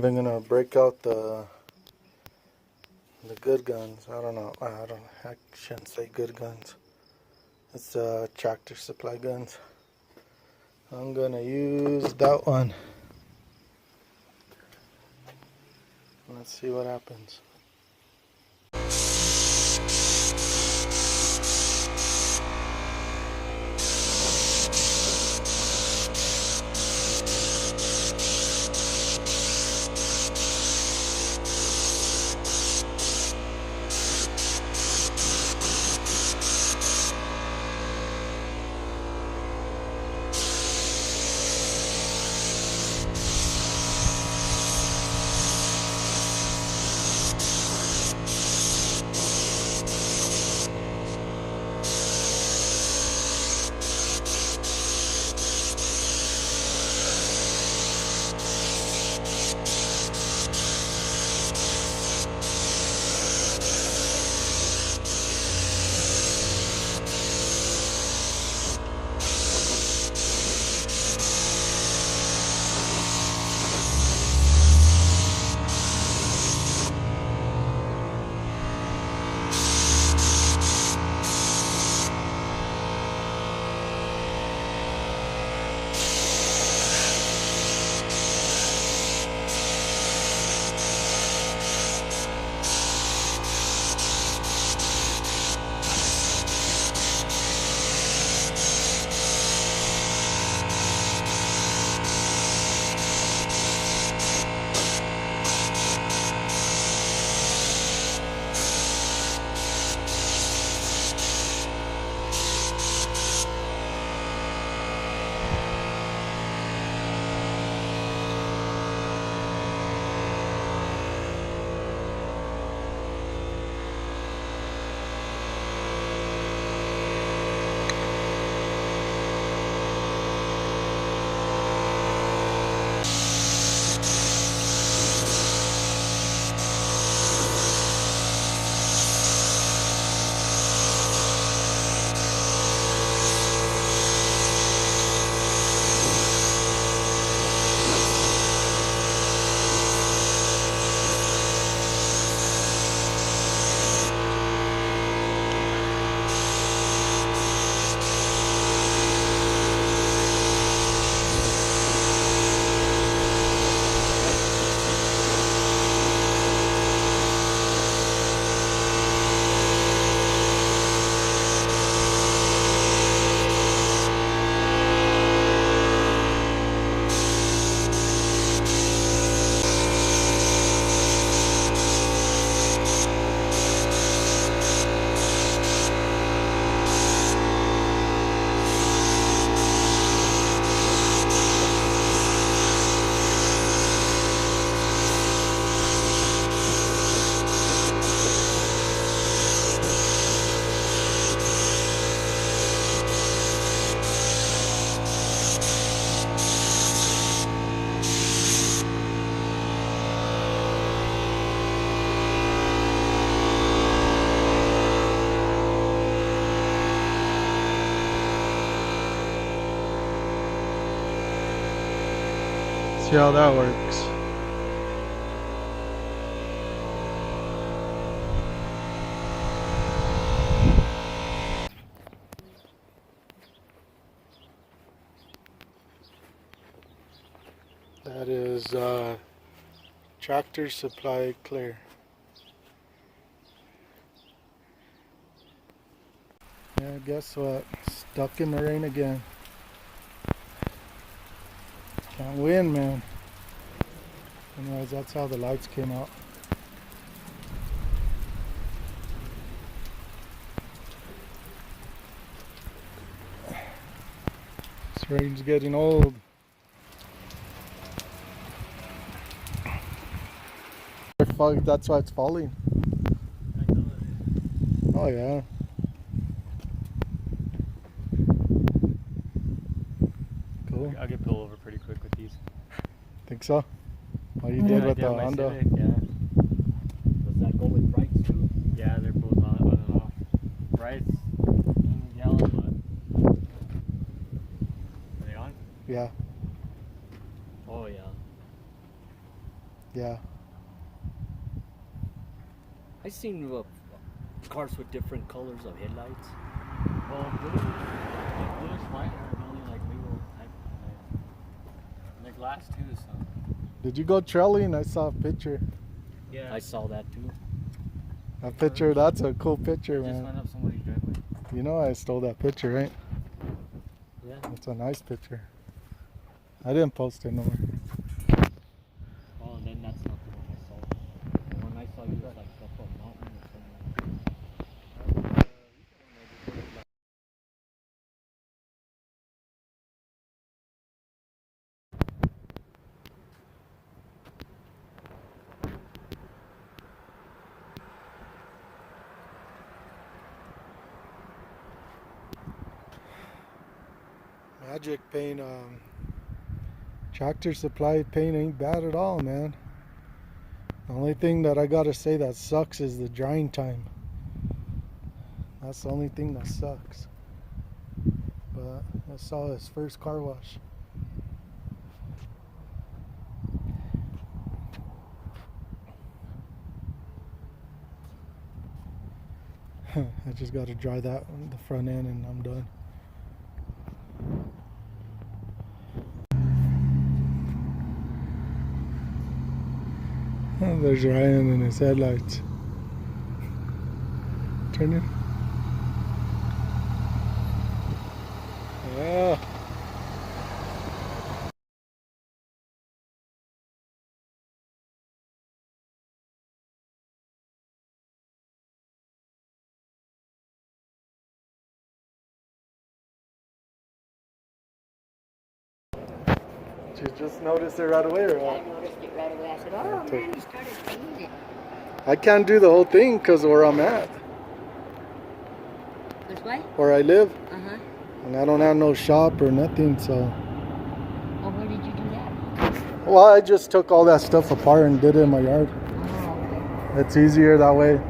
even gonna break out the good guns. I shouldn't say good guns. It's Tractor Supply guns. I'm gonna use that one. Let's see what happens. See how that works. That is Tractor Supply clear. Yeah, guess what? Stuck in the rain again. Can't win, man. Anyways, that's how the lights came out. This rain's getting old. That's why it's falling. Oh yeah. Cool. I'll get pulled over pretty quick with these. Think so? What you did with the Honda? Civic, yeah. Does that go with brights too? Yeah, they're both on and off. Brights, yellow, but are they on? Yeah. Oh yeah. Yeah. I seen cars with different colors of headlights. Well, bluish white are only like legal type of lights. And the glass too, so. Did you go trailing? I saw a picture. Yeah. I saw that too. A picture, that's a cool picture, It just man. went up somebody's driveway. You know I stole that picture, right? Yeah. It's a nice picture. I didn't post it nowhere. Oh, and then that's not the one I saw. The one I saw, you was like up a mountain or something. Majic paint, Tractor Supply paint ain't bad at all, man. The only thing that I gotta say that sucks is the drying time. That's the only thing that sucks. But I saw his first car wash. I just gotta dry that on the front end and I'm done. There's Ryan and his headlights. Turn it. Yeah. Did you just notice it right away or I what? noticed it right away. I said, oh man, he started painting it. I can't do the whole thing because where I'm at, This way? where I live, Uh-huh. and I don't have no shop or nothing, so. Oh, where did you do that? Well, I just took all that stuff apart and did it in my yard. Oh, okay. It's easier that way.